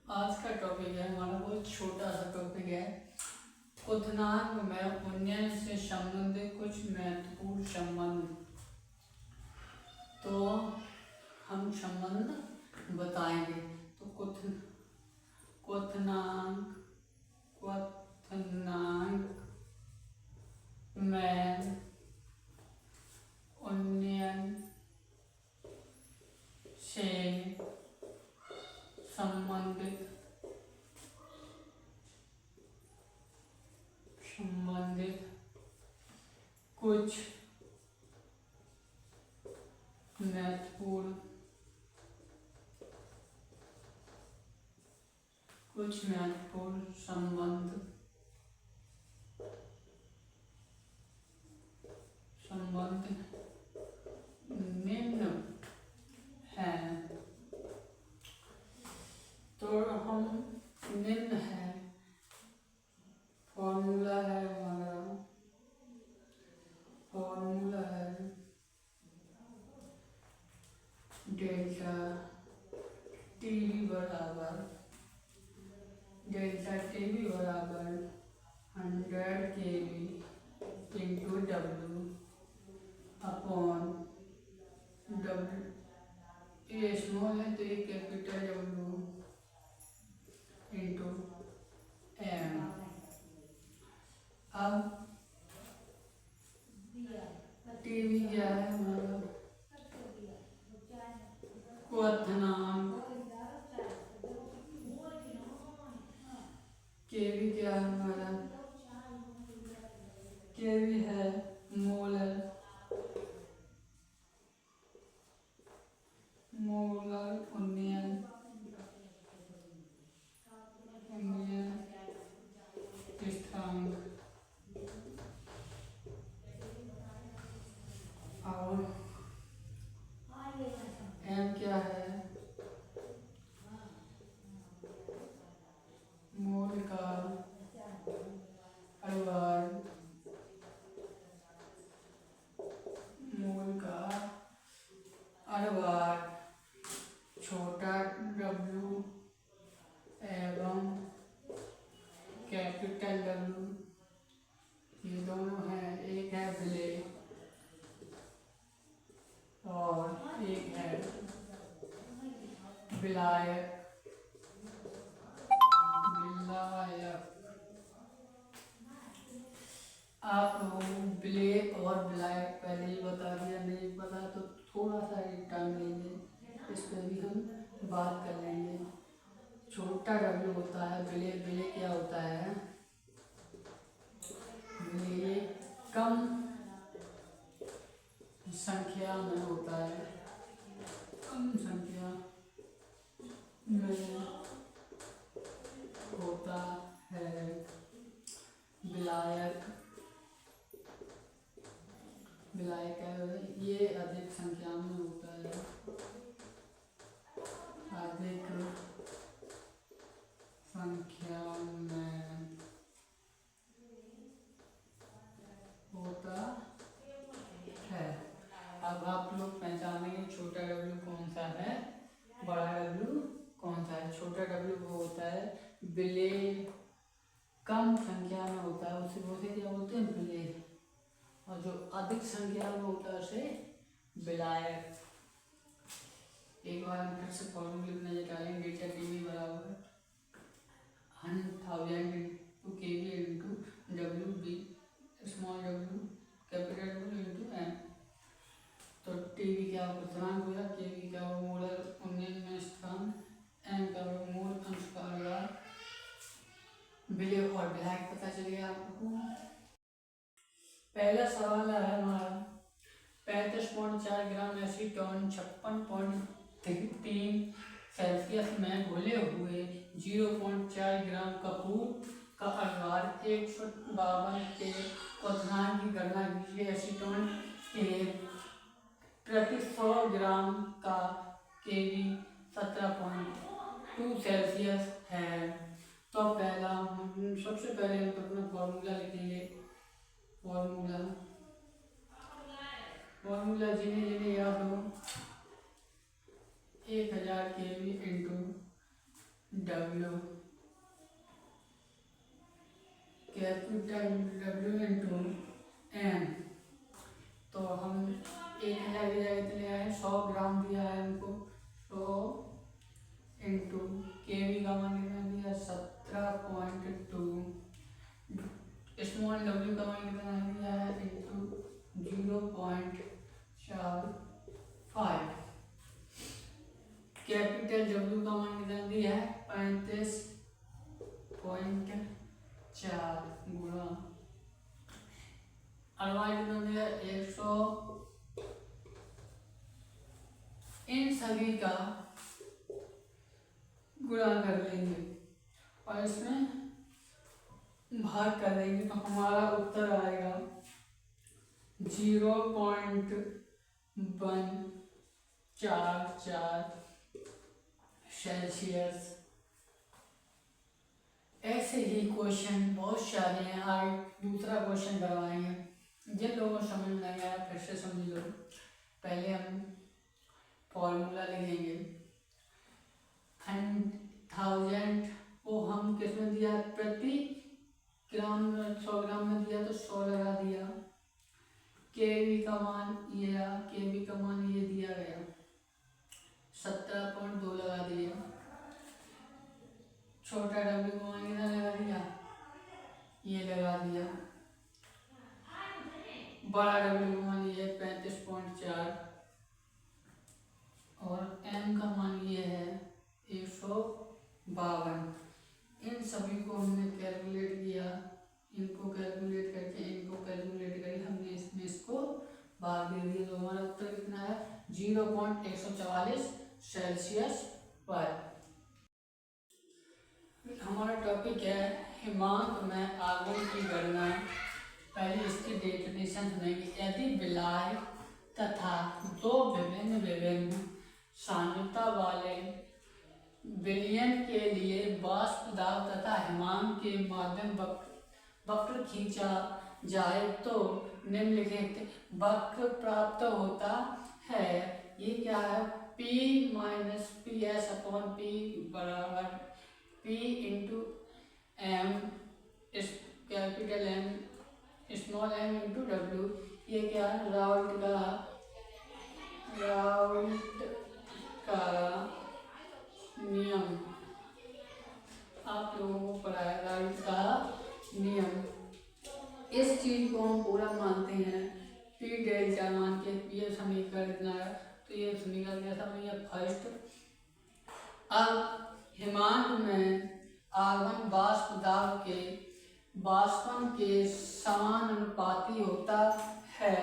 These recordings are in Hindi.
आज का टॉपिक है हमारा बहुत छोटा सा टॉपिक है। क्वथनांक में उन्नयन से संबंधित कुछ महत्वपूर्ण संबंध। तो हम संबंध बताएंगे। तो क्वथनांक में उन्नयन से संबंधित कुछ महत्वपूर्ण संबंध निम्न है। तो हम निम्न है, फॉर्मूला है हमारा, फॉर्मूला है डेल्टा टी बराबर 100 kV into W upon W. ये स्मॉल है तो ये कैपिटल डब्ल्यू इंटू एम। अब टीवी क्या है हमारा क्वथनांक, केवी क्या है हमारा, केवी है मोलर उन्नयन स्थिरांक। और एम क्या है, मोल का अणुभार, छोटा डब्ल्यू एवं कैपिटल डब्ल्यू, ये दोनों हैं। एक है विलेय और एक है विलायक। आप लोगों को विलेय और विलायक पहले ही बता दिया, नहीं पता तो थोड़ा सा एक टाइम लेंगे, इस पर भी हम बात कर लेंगे। छोटा डब्ल्यू होता है विलेय। विलेय क्या होता है, विलेय कम संख्या में होता है, कम संख्या में होता है। विलायक ये अधिक संख्या में होता है, अधिक संख्या में होता है। अब आप लोग पहचानेंगे छोटा डब्ल्यू कौन सा है, बड़ा डब्ल्यू कौन सा है। छोटा डब्ल्यू वो होता है विलेय कम संख्या में होता है, उसे क्या बोलते हैं, विलेय। और जो अधिक संख्या में होता है उसे विलायक। एक बार हम फिर से फॉर्मूले में नजर डालेंगे। डेल्टा टीवी बराबर 1000 into KV into W B small W capital W into M. तो टीवी क्या क्वथनांक हुआ, केवी क्या हुआ मोलर उन्नयन में स्थिरांक, एम क्या हुआ मोल अंश का अणुभार। विलेय और विलायक पता चल गया आपको। पहला सवाल है हमारा 35.4 ग्राम एसीटोन 56.3 सेल्सियस में घुले हुए 0.4 ग्राम कपूर का अणुभार 152 के क्वथनांक की गणना कीजिए। एसीटोन के प्रति 100 ग्राम का केवी 17.2 सेल्सियस है। तो पहला हम सबसे पहले हम अपना फॉर्मूला लिखेंगे। फॉर्मूला जिन्हें याद हो 1000 kV into W, capital W into M. तो हम 1000 की जगह चले आए, 100 ग्राम दिया है हमको, 100 इंटू के वी का मान कितना दिया 17.2, स्मॉल डब्ल्यू का मान कितना दिया है इंटू 0.45, कैपिटल डब्ल्यू का मान कितना दिया है 35.4 गुणा अड़वाई कितना दिया 100, इन सभी का गुणा कर लेंगे और इसमें भाग कर देंगे तो हमारा उत्तर आएगा 0.144 सेल्सियस। ऐसे ही क्वेश्चन बहुत सारे हैं, आज दूसरा क्वेश्चन करवाएंगे। जिन लोगों को समझ नहीं आया फिर से समझ लो। पहले हम फॉर्मूला लिखेंगे, 1000 वो हम किसमें दिया प्रति ग्राम, 100 ग्राम में दिया तो 100 लगा दिया, केवी का मान ये, केवी का मान ये दिया गया 17.2 लगा दिया, छोटा डब्ल्यू का मान कितना लगा दिया ये लगा दिया, बड़ा डब्ल्यू का मान ये 35.4 और एम का मान ये है 152। इन सभी को हमने कैलकुलेट किया, इनको कैलकुलेट करके इनको कैलकुलेट करके हमने इसमें इसको भाग दे दिया, तो हमारा उत्तर कितना है 0.144 सेल्सियस पर। हमारा टॉपिक है हिमांक में आगमन की गणना। पहले इसकी डेफिनेशन सुनेंगे। यदि विलाय तथा दो विभिन्न सांद्रता वाले विलयन के लिए वाष्प दाब तथा हिमांक के माध्यम वक्र खींचा जाए तो निम्नलिखित वक्र प्राप्त होता है। ये क्या है P minus P S upon P बराबर P into M capital M small m into W. ये क्या है राउल्ट का नियम, आप लोगों को पढ़ाया राउल्ट का नियम। इस चीज को हम पूरा मानते हैं, पी डेल्टा मान के ये समीकरण इतना है, तो ये समीकरण कैसा बनेगा फर्स्ट। अब हिमांक में आगमन वाष्प दाब के वाष्पन के समानुपाती होता है।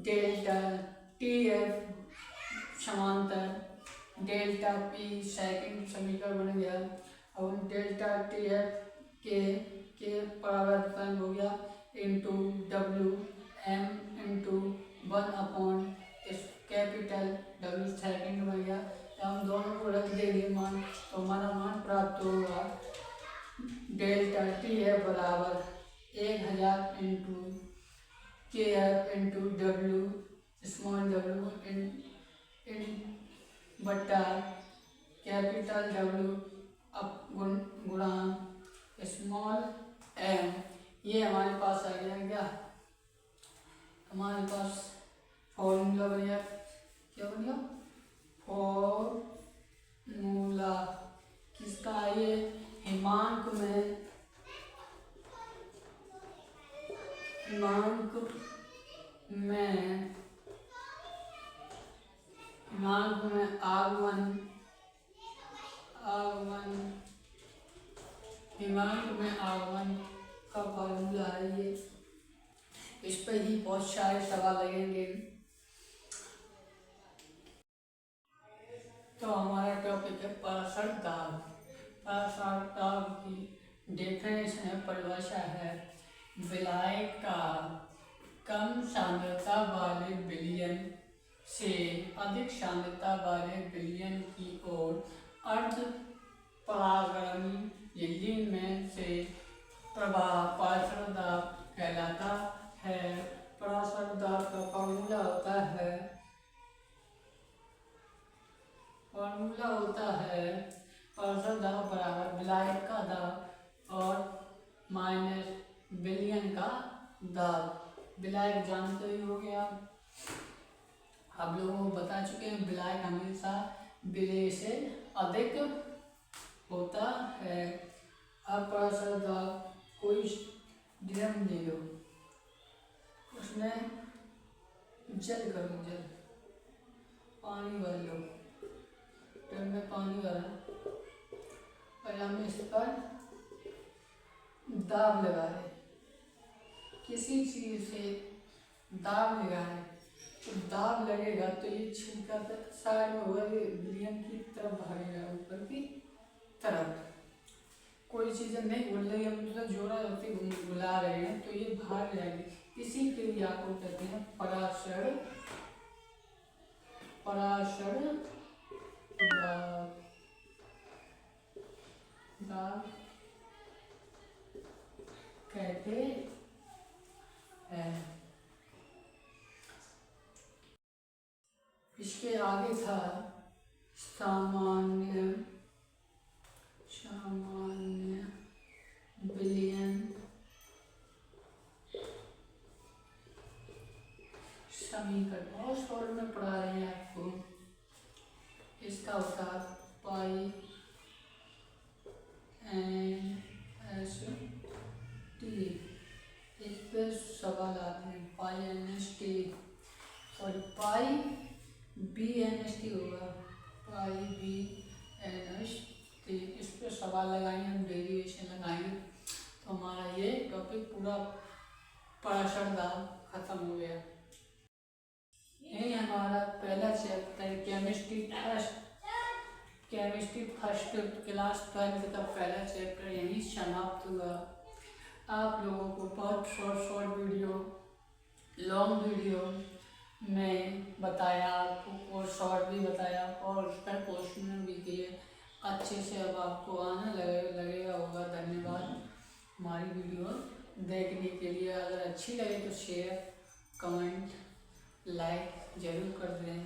डेल्टा टी एफ समांतर डेल्टा पी सेकंड समीकरण बन गया। अब डेल्टा टी एफ के परावर्तन हो गया इंटू डब्ल्यू एम इंटू 1 इस कैपिटल डब्ल्यू सेकंड बन गया। हम दोनों को रख देंगे मान, तो हमारा मान प्राप्त होगा डेल्टा टी एफ बराबर 1000 into K F into W small W इन बट्टा कैपिटल डब्ल्यू गुणा स्मॉल एम। ये हमारे पास आ गया क्या, हमारे पास फॉर्मूला बन गया, क्या बन गया फॉर्मूला किसका, ये हिमांक में आगमन का फॉर्मूला है ये। इस पर ही बहुत सारे सवाल लगेंगे। तो हमारा टॉपिक है पारसर दाब। पारसर दाब की डेफिनेशन है, परिभाषा है, विलाय का कम सांद्रता वाले विलयन से अधिक सांद्रता वाले विलयन की ओर अर्ध परागरमी झिल्ली में से प्रवाह पारसर दाब कहलाता है। पारसर दाब का फॉर्मूला होता है पारसर दाब बराबर दाब। विलायक जानते ही हो गया, आप लोगों को बता चुके हैं विलायक हमेशा विलेय से अधिक होता है। अब पराशर दाब, कोई ड्रम ले लो, उसमें जल करो, जल पानी भर लो, ड्रम में पानी भरा और हमें इस पर दाब लगा रहे, किसी चीज़ से दाब लगा रहे, तो दाब लगेगा तो ये छिलका साइड में होगा, ये विलयन की तरफ भागेगा, ऊपर की तरफ। कोई चीज़ें नहीं घुल रही, हम तो जोड़ा होती घुला रहे हैं तो ये भाग जाएगी। इसी क्रिया को कहते हैं पराशर दाब कहते हैं। इसके आगे था सामान्य विलयन समीकरण, और शॉर्ट में पढ़ा रहे हैं आपको। इसका उत्तर पाई एन एस टी, इस पे सवाल आते हैं। पाई एन एस टी और पाई बी एन एस टी होगा, पाई बी एन एस टी, इस पे सवाल लगाएंगे हम, डेरिवेशन लगाएंगे तो हमारा ये टॉपिक पूरा पराशर दाब खत्म हो गया। यही हमारा पहला चैप्टर केमिस्ट्री फर्स्ट क्लास 12 का पहला चैप्टर यहीं समाप्त हुआ। आप लोगों को बहुत शॉर्ट वीडियो, लॉन्ग वीडियो में बताया आपको, और शॉर्ट भी बताया और उस पर क्वेश्चन भी किए अच्छे से। अब आपको आने लगेगा होगा। धन्यवाद हमारी वीडियो देखने के लिए। अगर अच्छी लगे तो शेयर, कमेंट, लाइक जरूर कर दें।